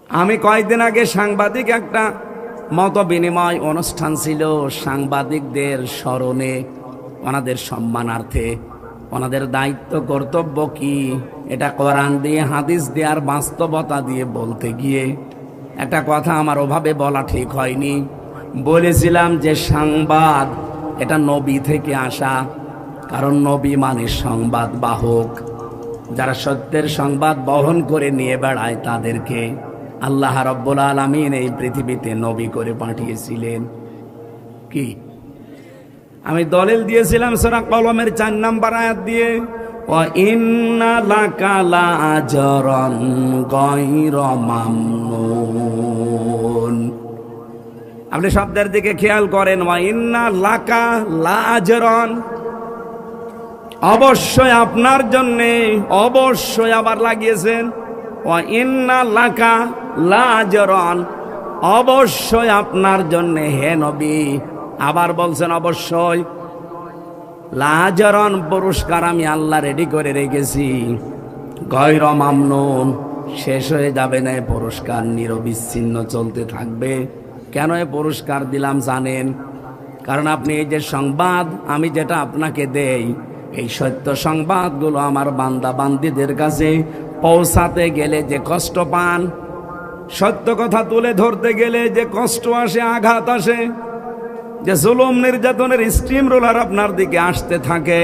আমি কয়েকদিন আগে সাংবাদিক একটা মত বিনিময় অনুষ্ঠান ছিল, সাংবাদিকদের স্মরণে, ওনাদের সম্মানার্থে, ওনাদের দায়িত্ব কর্তব্য কি এটা কোরআন দিয়ে হাদিস দিয়ে আর বাস্তবতা দিয়ে বলতে গিয়ে একটা কথা আমার ওভাবে বলা ঠিক হয়নি। বলেছিলাম যে সংবাদ এটা নবী থেকে আসা, কারণ নবী মানে সংবাদ বাহক। যারা সত্যের সংবাদ বহন করে নিয়ে বেড়ায় তাদেরকে আল্লাহ রাব্বুল আলামিন এই পৃথিবীতে নবী করে পাঠিয়েছিলেন। কি আমি দলিল দিয়েছিলাম সূরা কলমের 4 নম্বর আয়াত দিয়ে, ওয়া ইন্না লাকা লাআজরান গায়রা মামনুন। আপনি শব্দের দিকে খেয়াল করেন, ওয়া ইন্না লাকা লাআজরান, অবশ্যই আপনার জন্যে, অবশ্যই আবার লাগিয়েছেন ওয়া ইন্না লাকা লাআজরান, অবশ্যই আপনার জন্য হে নবী। আবার বলছেন অবশ্যই লাআজরান, পুরস্কার আমি আল্লাহ রেডি করে রেখেছি। গায়রা মামনুন, শেষ হয়ে যাবে না পুরস্কার, নিরবিচ্ছিন্ন চলতে থাকবে। কেন এই পুরস্কার দিলাম জানেন? কারণ আপনি এই যে সংবাদ আমি যেটা আপনাকে দেই, এই সত্য সংবাদগুলো আমার বান্দা বান্দীদের কাছে পৌঁছাতে গেলে যে কষ্ট পান, সত্য কথা তুলে ধরতে গেলে যে কষ্ট আসে, আঘাত আসে, যে জুলুম নির্যাতনের স্টিম রোলার আপনার দিকে আসতে থাকে,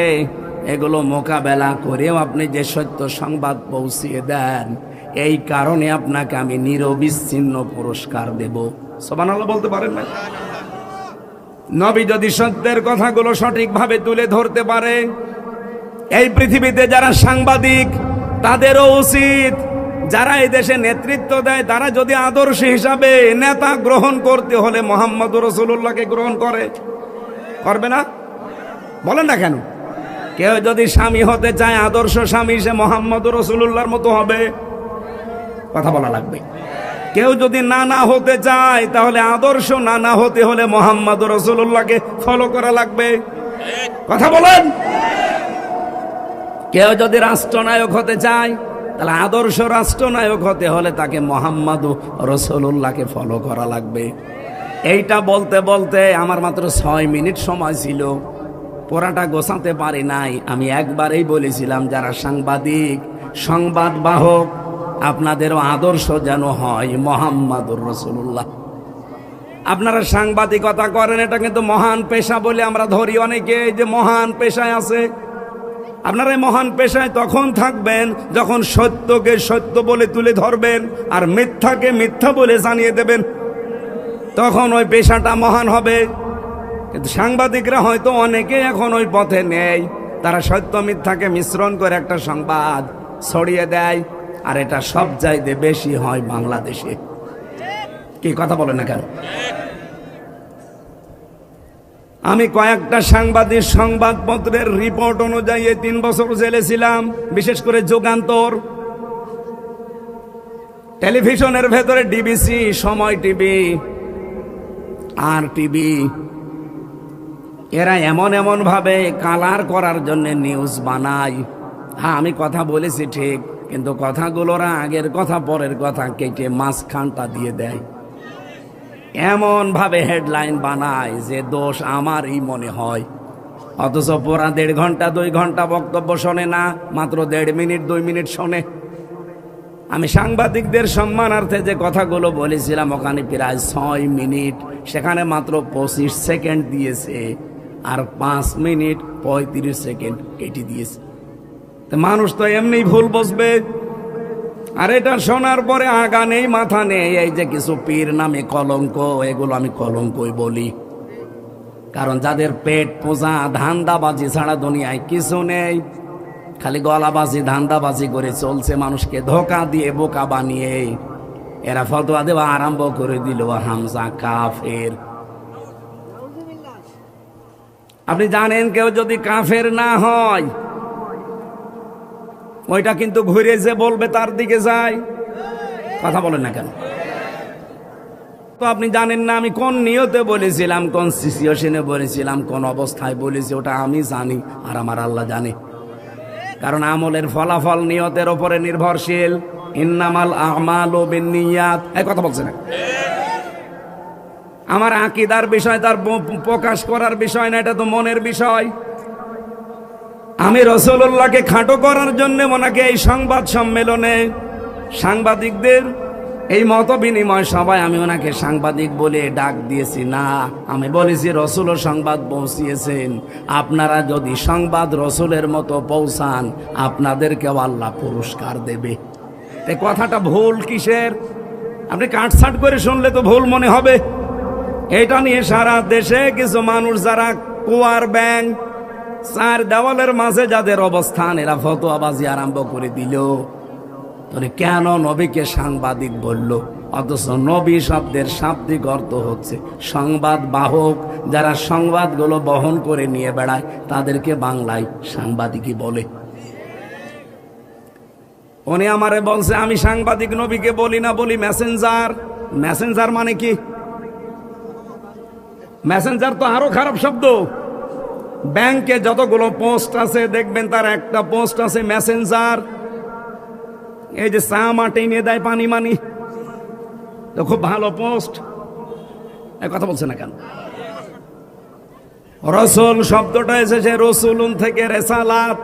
এগুলো মোকাবেলা করেও আপনি যে সত্য সংবাদ পৌঁছিয়ে দেন, এই কারণে আপনাকে আমি নিরবিচ্ছিন্ন পুরস্কার দেব। সুবহানাল্লাহ বলতে পারেন না? নবী যদি সত্যের কথাগুলো সঠিকভাবে তুলে ধরতে পারে, এই পৃথিবীতে যারা সাংবাদিক তাদেরও উচিত, যারা এই দেশে নেতৃত্ব দেয় তারা যদি আদর্শ হিসাবে নেতা গ্রহণ করতে হলে মুহাম্মদুর রাসূলুল্লাহকে গ্রহণ করবে না? বলেন না কেন? কেউ যদি স্বামী হতে চায়, আদর্শ স্বামী সে মুহাম্মদুর রাসূলুল্লাহর মতো হবে। কথা বলা লাগবে। কেউ যদি নানা হতে চায়, তাহলে আদর্শ নানা হতে হলে মুহাম্মদুর রাসূলুল্লাহকে ফলো করা লাগবে। কথা বলেন। কেউ যদি রাষ্ট্রনায়ক হতে চায়, তাহলে আদর্শ রাষ্ট্রনায়ক হতে হলে তাকে মুহাম্মদুর রাসূলুল্লাহকে ফলো করা লাগবে। এইটা বলতে বলতে আমার মাত্র 6 মিনিট সময় ছিল, পুরাটা গোছাতে পারি নাই। আমি একবারেই বলেছিলাম, যারা সাংবাদিক, সংবাদ বাহক, আপনাদেরও আদর্শ যেন হয় মুহাম্মদুর রাসূলুল্লাহ। আপনারা সাংবাদিকতা করেন, এটা কিন্তু মহান পেশা বলে আমরা ধরি অনেকে, যে মহান পেশায় আছে। আপনারা এই মহান পেশায় তখন থাকবেন যখন সত্যকে সত্য বলে তুলে ধরবেন আর মিথ্যাকে মিথ্যা বলে জানিয়ে দেবেন, তখন ওই পেশাটা মহান হবে। কিন্তু সাংবাদিকরা হয়তো অনেকে এখন ওই পথে নেই, তারা সত্য মিথ্যাকে মিশ্রণ করে একটা সংবাদ ছড়িয়ে দেয়, আর এটা সব চাইতে বেশি হয় বাংলাদেশে। কি কথা বলেন না কেন? আমি কয়েকটা সাংবাদিক সংবাদপত্রের রিপোর্ট অনুযায়ী 3 বছর জেলে ছিলাম, বিশেষ করে যুগান্তর। টেলিভিশনের ভেতরে ডিবিসি, সময় টিভি, আর টিভি, এরা এমন এমন ভাবে কালার করার জন্য নিউজ বানায়। হ্যাঁ, আমি কথা বলেছি ঠিক, কিন্তু কথাগুলোরা আগের কথা পরের কথা কেটে মাঝখানটা দিয়ে দেয়। এমন ভাবে হেডলাইন বানায় যে দোষ আমারই মনে হয়, অথচ পুরা 1.5 ঘন্টা 2 ঘন্টা বক্তব্য শোনে না, মাত্র 1.5 মিনিট 2 মিনিট শোনে। আমি সাংবাদিকদের সম্মানার্থে যে কথাগুলো বলেছিলাম, ওখানে প্রায় 6 মিনিট, সেখানে মাত্র 25 সেকেন্ড দিয়েছে, আর 5 মিনিট 35 সেকেন্ড কেটে দিয়েছে। মানুষ তো এমনি ভুল বসবে। আর এটা শোনার পরে আগা নেই মাথা নেই, এই যে কিছু পীর নামে কলঙ্ক, এগুলো আমি কলঙ্কই বলি। কারণ যাদের পেট পূজা ধান্দাবাজি ছাড়া দুনিয়ায় কিছু নেই, খালি গলাবাজি ধান্দাবাজি করে চলছে, মানুষকে ধোকা দিয়ে বোকা বানিয়ে এরা ফতোয়া দেওয়া আরম্ভ করে দিল, হামজা কাফের। আপনি জানেন, কেউ যদি কাফের না হয়, ওইটা কিন্তু ঘুরে যে বলবে তার দিকে যায়। কথা বলেন না কেন? তো আপনি জানেন না আমি কোন নিয়তে বলেছিলাম, কোন সিচুয়েশনে বলেছিলাম, কোন অবস্থায় বলেছি, ওটা আমি জানি আর আমার আল্লাহ জানে। কারণ আমলের ফলাফল নিয়তের উপরে নির্ভরশীল। ইন্নামাল আমালু বিন্নিয়াত, এই কথা বলছে না। আমার আকীদার বিষয়, তার প্রকাশ করার বিষয় না, এটা তো মনের বিষয়। আমি রাসূলুল্লাহকে খাটো করার জন্য ওনাকে এই সংবাদ সম্মেলনে সাংবাদিকদের এই মত বিনিময় সভায় আমি ওনাকে সাংবাদিক বলে ডাক দিয়েছি না, আমি বলেছি রাসূলও সংবাদ পৌঁছিয়েছেন, আপনারা যদি সংবাদ রাসূলের মতো পৌঁছান আপনাদেরকেও আল্লাহ পুরস্কার দেবে। এই কথাটা ভুল কিসের? আপনি কাটছাট করে শুনলে তো ভুল মনে হবে। এটা নিয়ে সারা দেশে কিছু মানুষ যারা কুয়ার ব্যাং, চার দেওয়ালের মাঝে যাদের অবস্থান, এরা ফতোয়াবাজি আরম্ভ করে দিল। কেন নবীকে সাংবাদিক বলল? অথচ নবী শব্দের শাব্দিক অর্থ হচ্ছে সংবাদ বাহক। যারা সংবাদগুলো বহন করে নিয়ে বেড়ায় তাদেরকে বাংলায় সাংবাদিকই বলে। উনি আমারে বলছে আমি সাংবাদিক নবীকে বলি না, বলি মেসেঞ্জার। মেসেঞ্জার মানে কি? মেসেঞ্জার তো আরো খারাপ শব্দ। ব্যাংকে যতগুলো পোস্ট আছে দেখবেন তার একটা পোস্ট আছে মেসেঞ্জার। এই যে চা মাটি নিয়ে দেয় পানি মানি, তো খুব ভালো পোস্ট। এই কথা বলছে না কেন? রসুল শব্দটা এসেছে রসুলুন থেকে, রেসালাত।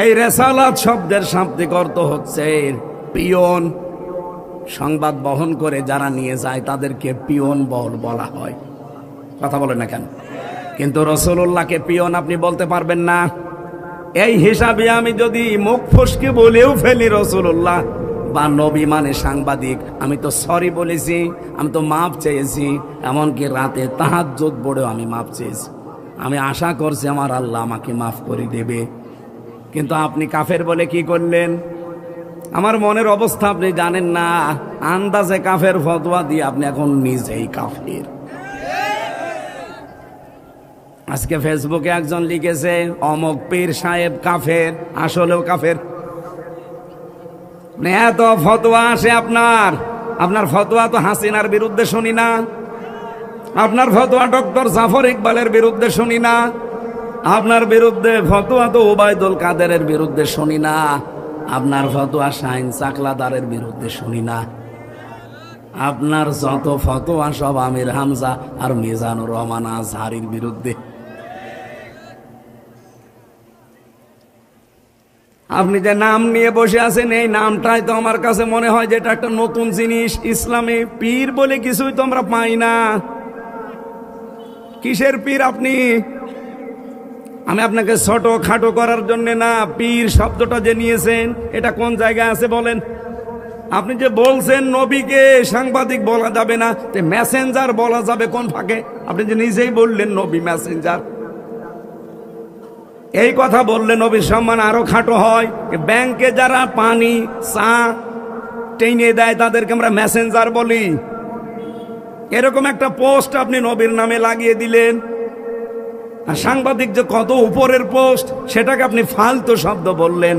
এই রেসালাত শব্দের শাব্দিক অর্থ হচ্ছে পিয়ন। সংবাদ বহন করে যারা নিয়ে যায় তাদেরকে পিয়ন বলা হয়। কথা বলে না কেন? কিন্তু রাসূলুল্লাহকে পিয়ন আপনি বলতে পারবেন না। এই হিসাবে আমি যদি মুখ ফসকে বলেও ফেলি রাসূলুল্লাহ বা নবী মানে সাংবাদিক, আমি তো সরি বলেছি, আমি তো মাপ চেয়েছি। এমনকি রাতে তাহাজ্জুদ পড়েও আমি মাপ চেয়েছি। আমি আশা করছি আমার আল্লাহ আমাকে মাফ করে দেবে। কিন্তু আপনি কাফের বলে কি করলেন? আমার মনের অবস্থা আপনি জানেন না। আন্দাজে কাফের ফতোয়া দিয়ে আপনি এখন নিজেই কাফের। আজকে ফেসবুকে একজন লিখেছে অমক পীর সাহেব কাফের, আসলেও কাফের। এত ফতোয়া আসে আপনার ফতোয়া তো হাসিনার বিরুদ্ধে শুনি না, আপনার ফতোয়া ডক্টর জাফর ইকবালের বিরুদ্ধে শুনি না, আপনার বিরুদ্ধে ফতোয়া তো ওবায়দুল কাদেরের বিরুদ্ধে শুনি না, আপনার ফতোয়া শাহিন চাকলাদারের বিরুদ্ধে শুনি না। আপনার যত ফতোয়া সব আমির হামজা আর মিজানুর রহমান আজহারির বিরুদ্ধে। আপনি যে নাম নিয়ে বসে আছেন, এই নামটাই তো আমার কাছে মনে হয় যে এটা একটা নতুন জিনিস। ইসলামে পীর বলে কিছুই তো আমরা পাই না। কিসের পীর আপনি? আমি আপনাকে ছোট খাটো করার জন্য না, পীর শব্দটা যে নিয়েছেন এটা কোন জায়গায় আছে বলেন? আপনি যে বলছেন নবীকে সাংবাদিক বলা যাবে না, মেসেঞ্জার বলা যাবে কোন ফাঁকে? আপনি যে নিজেই বললেন নবী মেসেঞ্জার। এই কথা বললে নবীর সম্মান আরো খাটো হয়। ব্যাংকে যারা পানি চা টেনে দেয় তাদেরকে আমরা মেসেঞ্জার বলি। এরকম একটা পোস্ট আপনি নবীর নামে লাগিয়ে দিলেন। আর সাংবাদিক যে কত উপরের পোস্ট সেটাকে আপনি ফালতু শব্দ বললেন।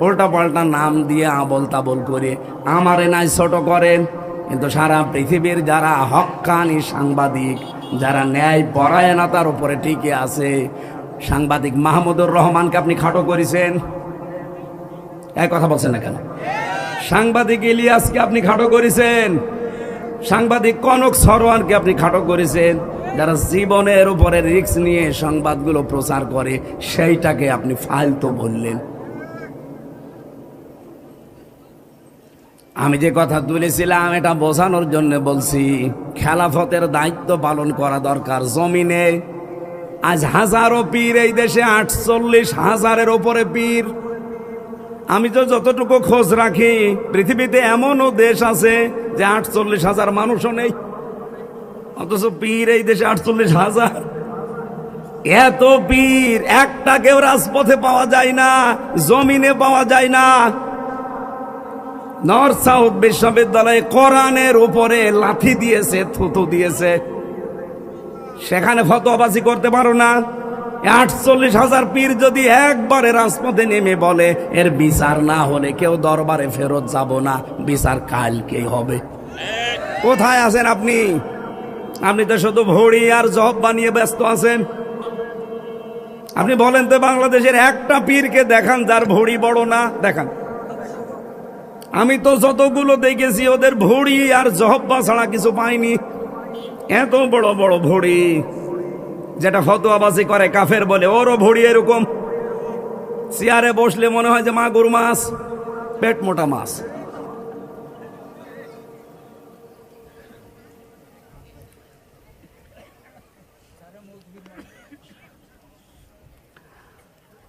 উল্টা পাল্টা নাম দিয়ে আবল তাবল করে আমারে নাই ছোট করেন। কিন্তু সারা পৃথিবীর যারা হক্কানি সাংবাদিক, যারা ন্যায় পরায়ণতার উপরে টিকে আছে, সাংবাদিক মাহমুদুর রহমানকে আপনি খাটো করেছেন। এই কথা বলছেন না কেন? সাংবাদিক ইলিয়াসকে আপনি খাটো করেছেন। সাংবাদিক কনক সরওয়ারকে আপনি খাটো করেছেন। যারা জীবনের উপরে রিস্ক নিয়ে সংবাদগুলো প্রচার করে সেইটাকে আপনি ফালতু বললেন। আমি যে কথা তুলেছিলাম এটা বোঝানোর জন্য বলছি, খেলাফতের দায়িত্ব পালন করা দরকার জমিনে। আজ হাজারো পীর এই দেশে, 48,000-এর উপরে পীর। আমি তো যতটুকু খোঁজ রাখি পৃথিবীতে এমনও দেশ আছে যে 48,000 মানুষও নেই, অথচ পীর এই দেশে 48,000। এত পীর, একটা কেউ রাজপথে পাওয়া যায় না, জমিনে পাওয়া যায় না। নর্থ সাউথ বিশ্ববিদ্যালয়ে কোরআনের উপরে লাথি দিয়েছে, থুতু দিয়েছে, সেখানে ফতোয়াবাজি করতে পারো না। 48,000 পীর যদি একবারে রাজপথে নেমে বলে এর বিচার না হলে কেউ দরবারে ফেরত যাব না, বিচার কালকেই হবে। কোথায় আছেন আপনি? আপনি তো শুধু ভড়ি আর জব বানিয়ে ব্যস্ত আছেন। আপনি বলেন তো বাংলাদেশের একটা পীরকে দেখান যার ভড়ি বড় না, দেখান। আমি তো যতগুলো দেখেছি ওদের ভড়ি আর জহব্বা ছাড়া কিছু পাইনি। এত বড় বড় ভড়ি, যেটা ফতোয়াবাজি করে কাফের বলে, ওরও ভড়ি এরকম। চেয়ারে বসলে মনে হয় যে মাগুর মাছ, পেট মোটা মাছ।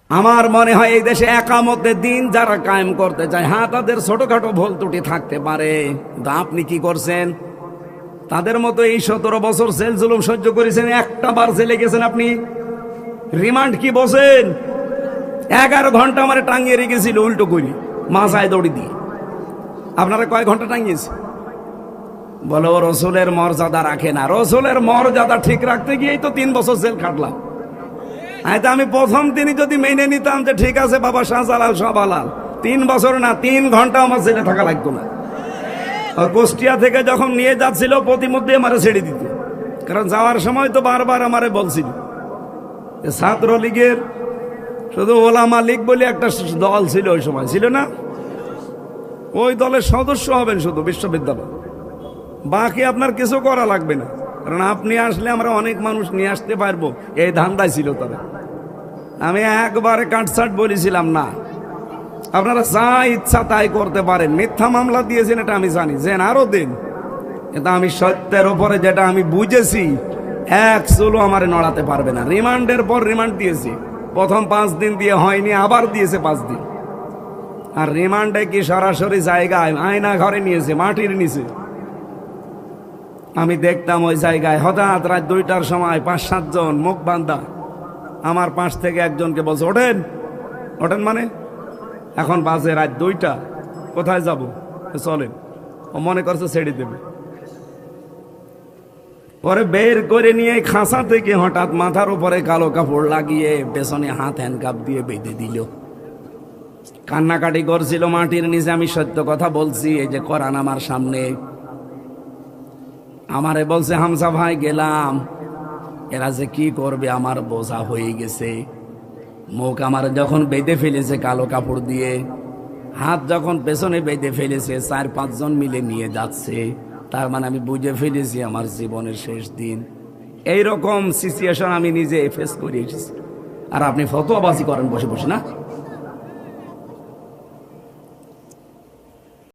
আমার মনে হয় এই দেশে একামতের দিন যারা কায়েম করতে চায়, হ্যাঁ তাদের ছোটখাটো ভুল ত্রুটি থাকতে পারে, কিন্তু আপনি কি করছেন? তাদের মতো এই 17 বছর জেল জুলুম সহ্য করেছেন, একটা বার জেলে গেছেন আপনি? রিমান্ড কি বসেন? 11 ঘন্টা আমার টাঙিয়ে রেখেছিল উল্টো করি, মাথায় দড়ি দিয়ে। আপনারা কয় ঘন্টা টাঙিয়েছে? বলো রসুলের মর্যাদা রাখে না। রসুলের মর্যাদা ঠিক রাখতে গিয়েই তো 3 বছর জেল খাটলাম। হয়তো আমি প্রথম দিনই যদি মেনে নিতাম যে ঠিক আছে বাবা শাহজালাল সব হালাল, 3 বছর না 3 ঘন্টা আমার জেলে থাকা লাগতো না। কুষ্টিয়া থেকে যখন নিয়ে যাচ্ছিল প্রতিমধ্যে আমারে ছেড়ে দিত, কারণ যাওয়ার সময় তো বারবার আমারে বলছিল ছাত্রলীগের শুধু ওলামা লীগ বলে একটা দল ছিল, ওই সময় ছিল না, ওই দলের সদস্য হবেন শুধু বিশ্ববিদ্যালয়, বাকি আপনার কিছু করা লাগবে না, কারণ আপনি আসলে আমরা অনেক মানুষ নিয়ে আসতে পারবো, এই ধান্দায় ছিল তারা। আমি একবারে কাটছাট বলেছিলাম না, আপনারা যা ইচ্ছা তাই করতে পারেন। মিথ্যা মামলা দিয়েছেন এটা আমি জানি, যে আরো দিন, কিন্তু আমি সত্যের উপরে যেটা আমি বুঝেছি, এক চুলো আমারে নড়াতে পারবে না। রিমান্ডের পর রিমান্ড দিয়েছি, প্রথম 5 দিন দিয়ে হয়নি, আবার দিয়েছে 5 দিন। আর রিমান্ডে কি সরাসরি জায়গায় আয়না ঘরে নিয়েছে, মাটির নিচে। আমি দেখতাম ওই জায়গায় হঠাৎ রাত 2টার সময় 5-7 জন মুখ বান্ধা আমার পাশ থেকে একজনকে বলছে ওঠেন। ওঠেন মানে এখন বাজে রাত 2টা, কোথায় যাব, চলেন। ও মনে করছে ছেড়ে দেবে, পরে বের করে নিয়ে খাঁচা থেকে হঠাৎ মাথার উপরে কালো কাপড় লাগিয়ে পেছনে হাত হ্যান্ডকাপ দিয়ে বেঁধে দিল। কান্নাকাটি করছিল মাটির নিচে। আমি সত্য কথা বলছি, এই যে কোরআন আমার সামনে। আমারে বলছে হামজা ভাই গেলাম, এরা যে কি করবে আমার বোঝা হয়ে গেছে। মুখ আমার যখন বেঁধে ফেলেছে কালো কাপড় দিয়ে, হাত যখন পেছনে বেঁধে ফেলেছে, 4-5 জন মিলে নিয়ে যাচ্ছে, তার মানে আমি বুঝে ফেলেছি আমার জীবনের শেষ দিন। এইরকম সিচুয়েশন আমি নিজে ফেস করে এসেছি। আর আপনি ফতোয়াবাজি করেন বসে বসে, না?